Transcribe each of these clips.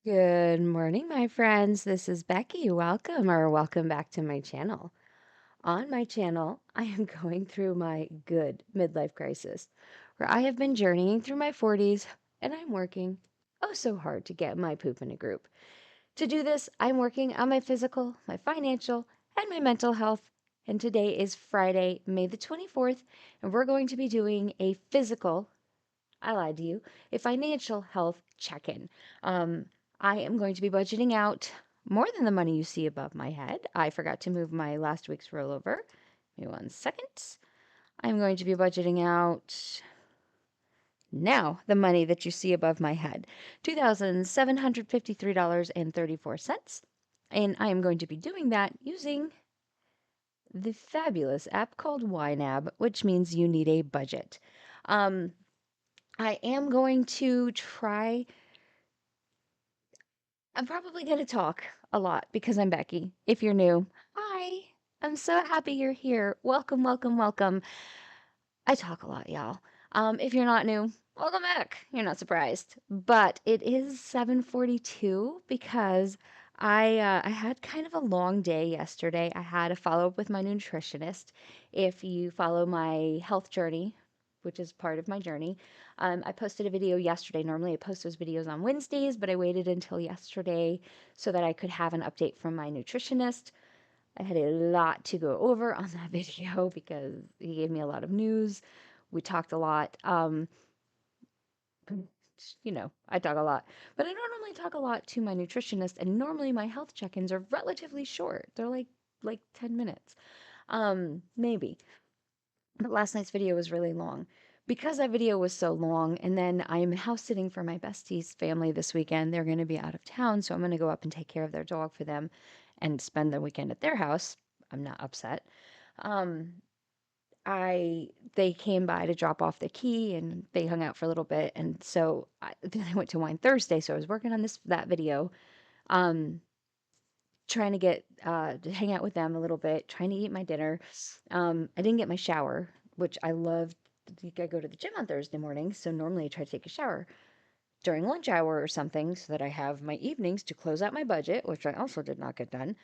Good morning, my friends. This is Becky. Welcome back to my channel. On my channel, I am going through my good midlife crisis, where I have been journeying through my 40s and I'm working oh so hard to get my poop in a group. To do this, I'm working on my physical, my financial, and my mental health. And today is Friday, May the 24th, and we're going to be doing a physical, I lied to you, a financial health check-in. Um, I am going to be budgeting out more than the money you see above my head. I forgot to move my last week's rollover. Give me 1 second. I'm going to be budgeting out now the money that you see above my head, $2,753.34. And I am going to be doing that using the fabulous app called YNAB, which means you need a budget. Um, I am going to try I'm probably going to talk a lot because I'm Becky. If you're new, hi. I'm so happy you're here. Welcome, welcome, welcome. I talk a lot, y'all. If you're not new, welcome back. You're not surprised. But it is 7:42 because I had kind of a long day yesterday. I had a follow-up with my nutritionist. If you follow my health journey, which is part of my journey, I posted a video yesterday. Normally I post those videos on Wednesdays, but I waited until yesterday so that I could have an update from my nutritionist. I had a lot to go over on that video because he gave me a lot of news. We talked a lot. I talk a lot, but I don't normally talk a lot to my nutritionist, and normally my health check-ins are relatively short. They're like 10 minutes. Maybe. But last night's video was really long. Because that video was so long, and then I'm house sitting for my bestie's family this weekend. They're going to be out of town, so I'm going to go up and take care of their dog for them and spend the weekend at their house. I'm not upset. Um, I They came by to drop off the key and they hung out for a little bit, and so then I went to Wine Thursday. So I was working on that video, um, trying to get to hang out with them a little bit, trying to eat my dinner. I didn't get my shower, which I love. I go to the gym on Thursday morning, so normally I try to take a shower during lunch hour or something so that I have my evenings to close out my budget, which I also did not get done,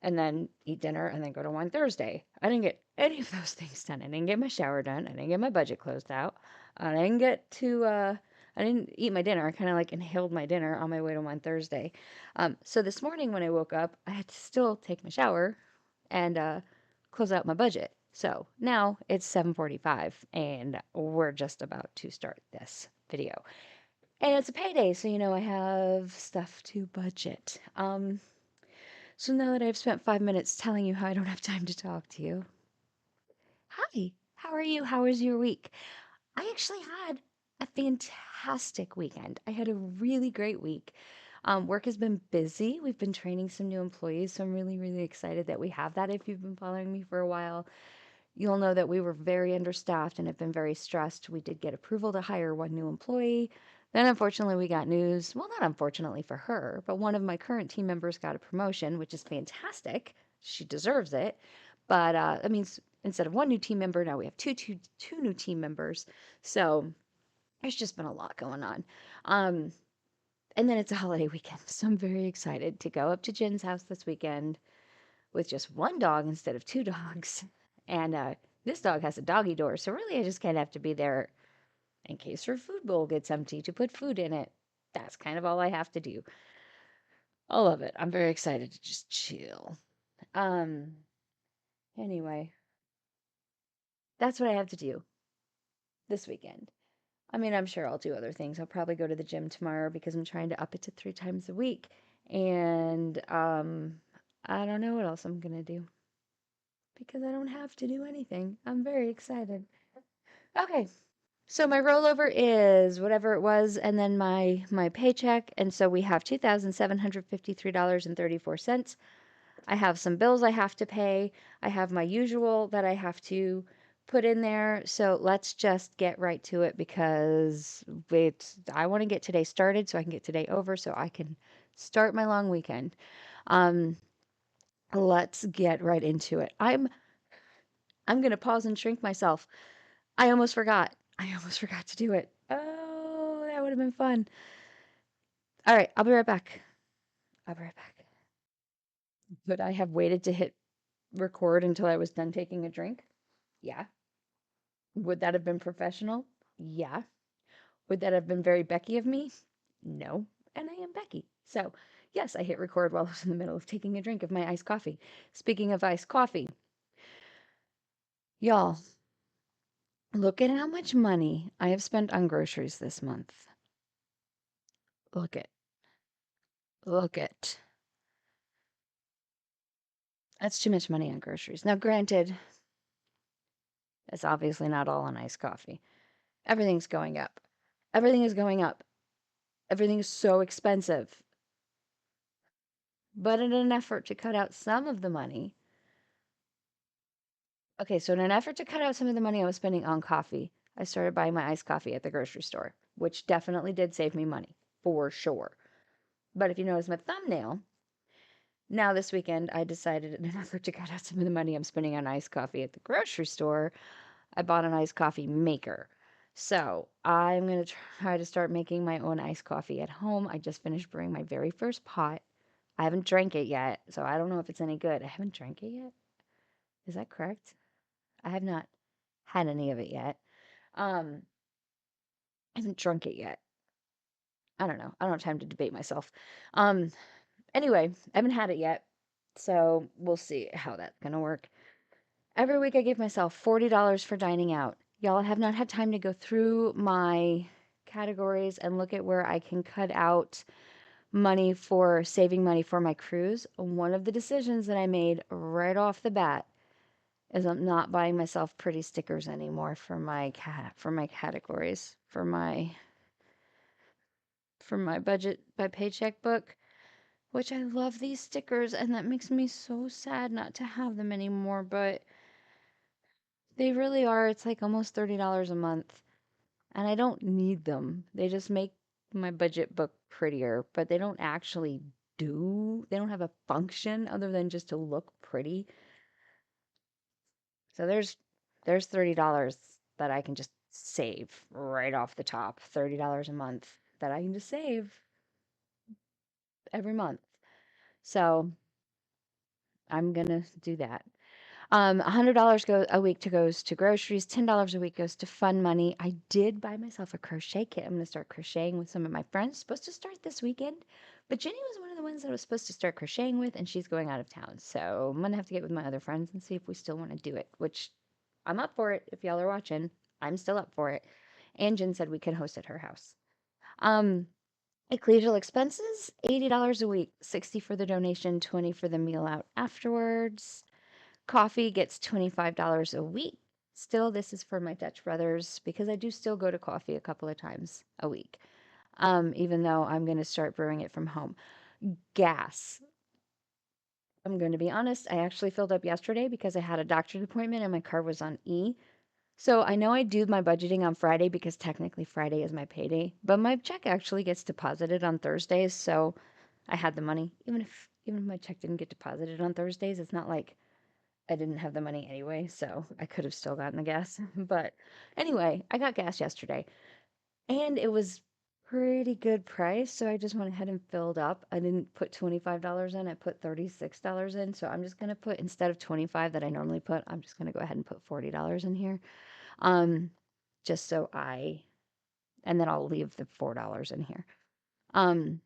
and then eat dinner and then go to Wine Thursday. I didn't get any of those things done. I didn't get my shower done. I didn't get my budget closed out. I didn't eat my dinner. I kind of like inhaled my dinner on my way to Wine Thursday. So this morning when I woke up, I had to still take my shower and close out my budget. So now it's 7:45 and we're just about to start this video. And it's a payday, so I have stuff to budget. So now that I've spent 5 minutes telling you how I don't have time to talk to you, hi, how are you? How was your week? I actually had a fantastic weekend. I had a really great week. Work has been busy. We've been training some new employees, so I'm really, really excited that we have that. If you've been following me for a while, you'll know that we were very understaffed and have been very stressed. We did get approval to hire one new employee. Then, unfortunately, we got news. Well, not unfortunately for her, but one of my current team members got a promotion, which is fantastic. She deserves it. But that means instead of one new team member, now we have two new team members. So there's just been a lot going on. Um, and then it's a holiday weekend, so I'm very excited to go up to Jen's house this weekend with just one dog instead of two dogs. And this dog has a doggy door, so really I just kind of have to be there in case her food bowl gets empty to put food in it. That's kind of all I have to do. I love it. I'm very excited to just chill. Um, anyway, that's what I have to do this weekend. I mean, I'm sure I'll do other things. I'll probably go to the gym tomorrow because I'm trying to up it to 3 times a week. And I don't know what else I'm gonna do because I don't have to do anything. I'm very excited. Okay, so my rollover is whatever it was, and then my paycheck, and so we have $2,753.34. I have some bills I have to pay. I have my usual that I have to put in there. So let's just get right to it because I want to get today started so I can get today over so I can start my long weekend. Um, let's get right into it. I'm gonna pause and shrink myself. I almost forgot. I almost forgot to do it. Oh, that would have been fun. All right, I'll be right back. I'll be right back. Would I have waited to hit record until I was done taking a drink? Yeah. Would that have been professional? Yeah. Would that have been very Becky of me? No. And I am Becky. So, yes, I hit record while I was in the middle of taking a drink of my iced coffee. Speaking of iced coffee, y'all, look at how much money I have spent on groceries this month. Look at, look at. That's too much money on groceries. Now, granted, it's obviously not all on iced coffee. Everything's going up. Everything is going up. Everything is so expensive. But in an effort to cut out some of the money, okay, so in an effort to cut out some of the money I was spending on coffee, I started buying my iced coffee at the grocery store, which definitely did save me money, for sure. But if you notice my thumbnail, now this weekend I decided in an effort to cut out some of the money I'm spending on iced coffee at the grocery store, I bought an iced coffee maker. So I'm going to try to start making my own iced coffee at home. I just finished brewing my very first pot. I haven't drank it yet, so I don't know if it's any good. I haven't drank it yet. Is that correct? I have not had any of it yet. Um, I haven't drunk it yet. I don't know. I don't have time to debate myself. Um, anyway, I haven't had it yet, so we'll see how that's gonna work. Every week I give myself $40 for dining out. Y'all, I have not had time to go through my categories and look at where I can cut out money for saving money for my cruise. One of the decisions that I made right off the bat is I'm not buying myself pretty stickers anymore for my categories for my budget by paycheck book, which I love these stickers and that makes me so sad not to have them anymore, but they really are. It's like almost $30 a month and I don't need them. They just make my budget book prettier, but they don't actually they don't have a function other than just to look pretty. So there's $30 that I can just save right off the top. $30 a month that I can just save every month. So I'm gonna do that. $100 a week goes to groceries. $10 a week goes to fun money. I did buy myself a crochet kit. I'm gonna start crocheting with some of my friends. Supposed to start this weekend, but Jenny was one of the ones that I was supposed to start crocheting with, and she's going out of town. So I'm gonna have to get with my other friends and see if we still want to do it. Which I'm up for it. If y'all are watching, I'm still up for it. And Jen said we could host at her house. Um, Ecclesial expenses, $80 a week, 60 for the donation, 20 for the meal out afterwards. Coffee gets $25 a week. Still, this is for my Dutch brothers because I do still go to coffee a couple of times a week, even though I'm going to start brewing it from home. Gas. I'm going to be honest, I actually filled up yesterday because I had a doctor's appointment and my car was on E. So I know I do my budgeting on Friday because technically Friday is my payday, but my check actually gets deposited on Thursdays, so I had the money. Even if my check didn't get deposited on Thursdays, it's not like I didn't have the money anyway, so I could have still gotten the gas. But anyway, I got gas yesterday and it was pretty good price, so I just went ahead and filled up. I didn't put $25 in, I put $36 in. So I'm just gonna put instead of 25 that I normally put, I'm just gonna go ahead and put $40 in here. Um, just so and then I'll leave the $4 in here. Um,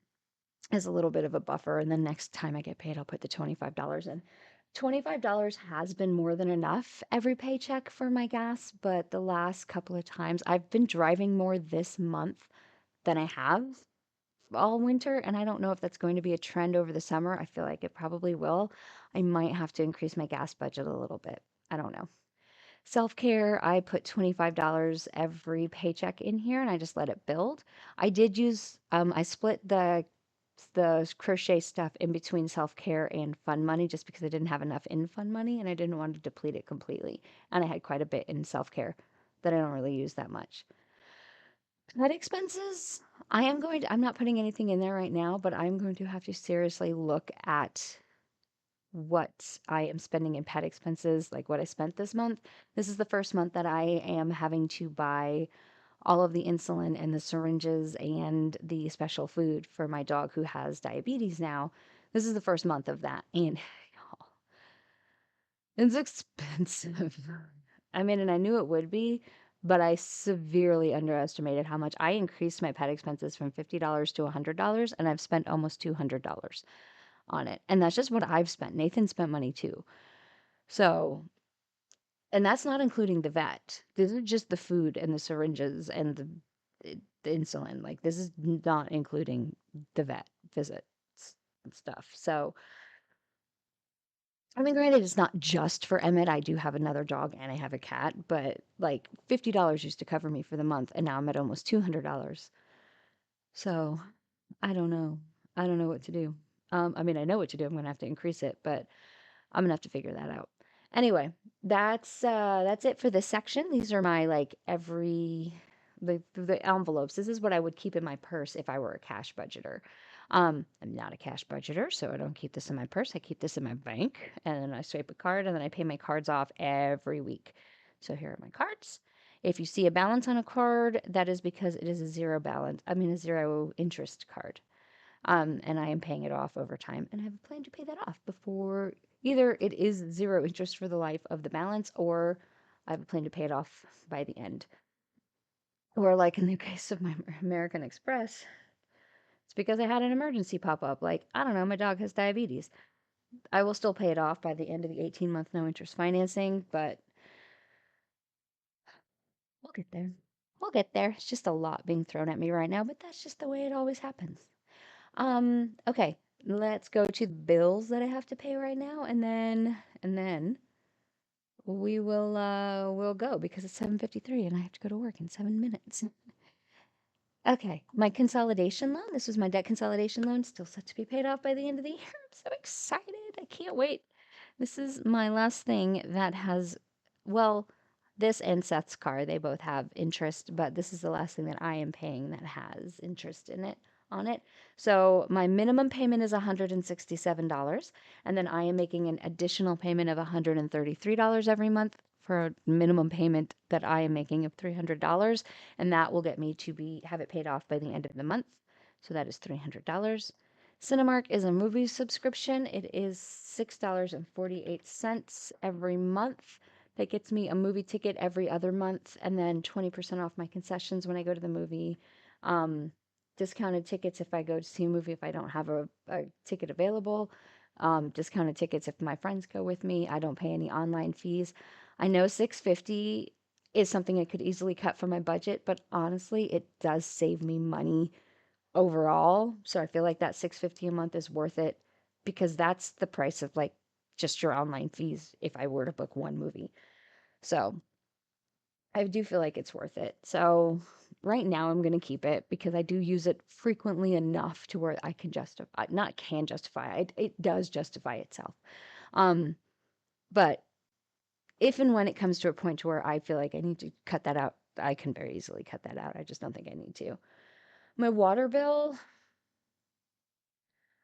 as a little bit of a buffer. And then next time I get paid, I'll put the $25 in. $25 has been more than enough every paycheck for my gas, but the last couple of times I've been driving more this month than I have all winter, and I don't know if that's going to be a trend over the summer. I feel like it probably will. I might have to increase my gas budget a little bit. I don't know. Self-care, I put $25 every paycheck in here and I just let it build. I did use I split the crochet stuff in between self-care and fun money just because I didn't have enough in fun money and I didn't want to deplete it completely. And I had quite a bit in self-care that I don't really use that much. Pet expenses, I'm not putting anything in there right now, but I'm going to have to seriously look at what I am spending in pet expenses, like what I spent this month. This is the first month that I am having to buy all of the insulin and the syringes and the special food for my dog who has diabetes now. This is the first month of that, and it's expensive. I mean, and I knew it would be, but I severely underestimated how much I increased my pet expenses from $50 to $100, and I've spent almost $200 on it. And that's just what I've spent. Nathan spent money too. So, and that's not including the vet. This is just the food and the syringes and the insulin. Like, this is not including the vet visits and stuff. So, I mean, granted, it's not just for Emmett. I do have another dog and I have a cat, but like $50 used to cover me for the month, and now I'm at almost $200. So I don't know. I don't know what to do. I mean, I know what to do. I'm gonna have to increase it, but I'm gonna have to figure that out. Anyway, that's it for this section. These are my like the envelopes. This is what I would keep in my purse if I were a cash budgeter. I'm not a cash budgeter, so I don't keep this in my purse. I keep this in my bank, and then I swipe a card, and then I pay my cards off every week. So here are my cards. If you see a balance on a card, that is because it is a zero balance. I mean, a zero interest card. And I am paying it off over time, and I have a plan to pay that off before either it is zero interest for the life of the balance, or I have a plan to pay it off by the end. Or like in the case of my American Express, it's because I had an emergency pop up. Like, I don't know, my dog has diabetes. I will still pay it off by the end of the 18-month no interest financing, but we'll get there. We'll get there. It's just a lot being thrown at me right now, but that's just the way it always happens. Okay, let's go to the bills that I have to pay right now, and then we'll go because it's 7:53 and I have to go to work in 7 minutes. Okay, my consolidation loan. This was my debt consolidation loan, still set to be paid off by the end of the year. I'm so excited. I can't wait. This is my last thing that has, well, this and Seth's car, they both have interest, but this is the last thing that I am paying that has interest in it on it. So my minimum payment is $167, and then I am making an additional payment of $133 every month for a minimum payment that I am making of $300, and that will get me to be have it paid off by the end of the month. So that is $300. Cinemark is a movie subscription. It is $6.48 every month. That gets me a movie ticket every other month, and then 20% off my concessions when I go to the movie. Um, Discounted tickets if I go to see a movie if I don't have a ticket available. Discounted tickets if my friends go with me. I don't pay any online fees. I know 650 is something I could easily cut from my budget, but honestly, it does save me money overall. So I feel like that 650 a month is worth it because that's the price of like just your online fees if I were to book one movie. So I do feel like it's worth it. So right now I'm going to keep it because I do use it frequently enough to where I can justify, not can justify, it does justify itself. Um, but if and when it comes to a point to where I feel like I need to cut that out, I can very easily cut that out. I just don't think I need to. My water bill,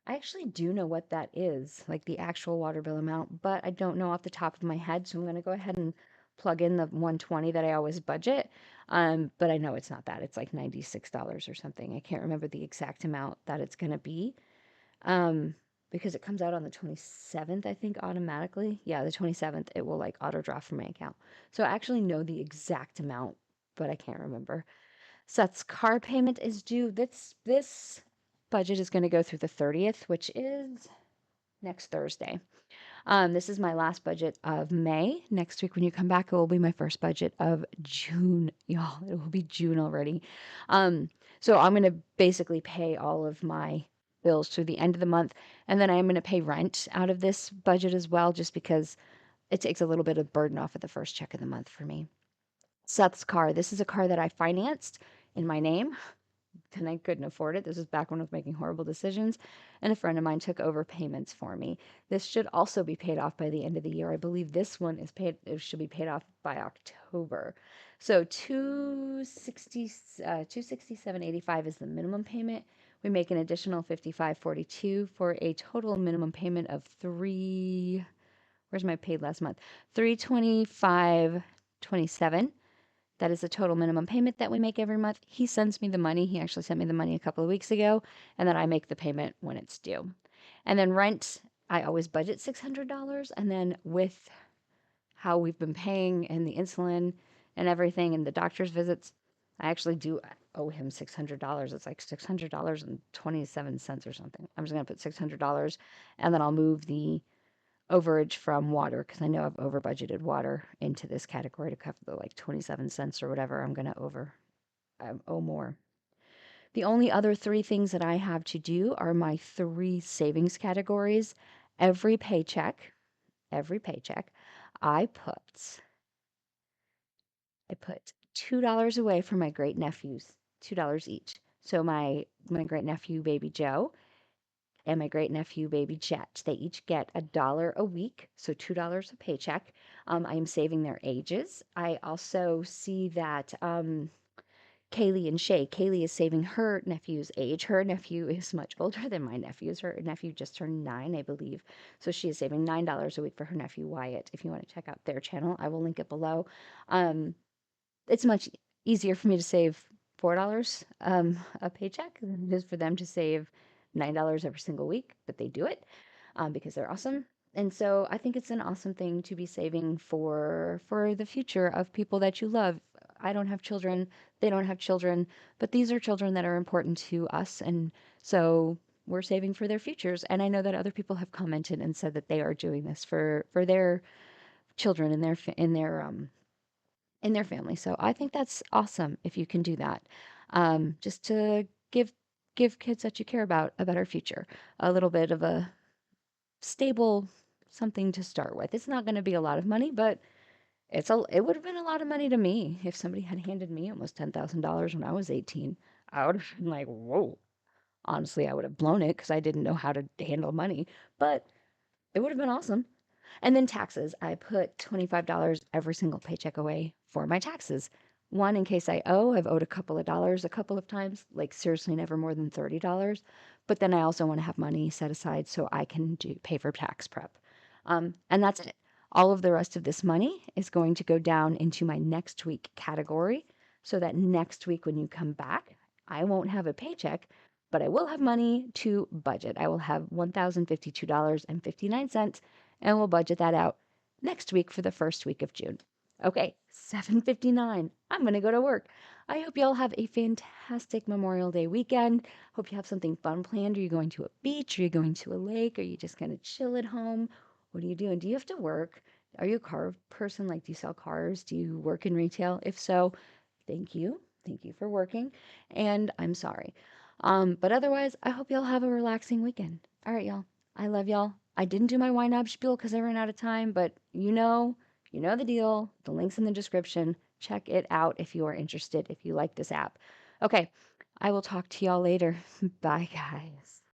I actually do know what that is, like the actual water bill amount, but I don't know off the top of my head, so I'm gonna go ahead and plug in the 120 that I always budget. But I know it's not that. It's like $96 or something. I can't remember the exact amount that it's gonna be. Because it comes out on the 27th, I think, automatically. Yeah, the 27th, it will like auto draw from my account. So I actually know the exact amount, but I can't remember. Seth's car payment is due. This budget is going to go through the 30th, which is next Thursday. This is my last budget of May. Next week, when you come back, it will be my first budget of June. Y'all, it will be June already. So I'm going to basically pay all of my bills through the end of the month, and then I'm going to pay rent out of this budget as well, just because it takes a little bit of burden off of the first check of the month for me. Seth's car. This is a car that I financed in my name and I couldn't afford it. This was back when I was making horrible decisions, and a friend of mine took over payments for me. This should also be paid off by the end of the year. I believe this one is paid, it should be paid off by October. So 267.85 is the minimum payment. We make an additional 55.42 for a total minimum payment of where's my paid last month? 325.27. That is the total minimum payment that we make every month. He sends me the money. He actually sent me the money a couple of weeks ago, and then I make the payment when it's due. And then rent, I always budget $600. And then with how we've been paying and the insulin and everything and the doctor's visits, I actually do owe him $600. It's like $600.27 or something. I'm just going to put $600, and then I'll move the overage from water because I know I've over budgeted water into this category to cover the like 27 cents or whatever I'm going to owe more. The only other three things that I have to do are my three savings categories. Every paycheck, every paycheck, I put I put $2 away for my great nephews, $2 each. So my great nephew baby Joe and my great nephew baby Jet, they each get $1 a week, so $2 a paycheck. I am saving their ages. I also see that Kaylee and Shay. Kaylee is saving her nephew's age. Her nephew is much older than my nephew's. Her nephew just turned 9, I believe. So she is saving $9 a week for her nephew Wyatt. If you want to check out their channel, I will link it below. It's much easier for me to save $4 a paycheck than it is for them to save $9 every single week, but they do it because they're awesome. And so I think it's an awesome thing to be saving for the future of people that you love. I don't have children, they don't have children, but these are children that are important to us, and so we're saving for their futures. And I know that other people have commented and said that they are doing this for their children and in their family. So I think that's awesome if you can do that. Just to give kids that you care about a better future, a little bit of a stable something to start with. It's not going to be a lot of money, but it would have been a lot of money to me if somebody had handed me almost $10,000 when I was 18. I would have been like, whoa. Honestly, I would have blown it because I didn't know how to handle money, but it would have been awesome. And then taxes. I put $25 every single paycheck away for my taxes. One, in case I owe. I've owed a couple of dollars a couple of times, like seriously never more than $30. But then I also want to have money set aside so I can pay for tax prep. And that's it. All of the rest of this money is going to go down into my next week category so that next week when you come back, I won't have a paycheck, but I will have money to budget. I will have $1,052.59, and we'll budget that out next week for the first week of June. Okay, 7:59. I'm going to go to work. I hope you all have a fantastic Memorial Day weekend. Hope you have something fun planned. Are you going to a beach? Are you going to a lake? Are you just going to chill at home? What are you doing? Do you have to work? Are you a car person? Like, do you sell cars? Do you work in retail? If so, thank you. Thank you for working. And I'm sorry. But otherwise, I hope y'all have a relaxing weekend. All right, y'all. I love y'all. I didn't do my YNAB spiel because I ran out of time, but you know the deal. The link's in the description. Check it out if you are interested, if you like this app. Okay, I will talk to y'all later. Bye, guys.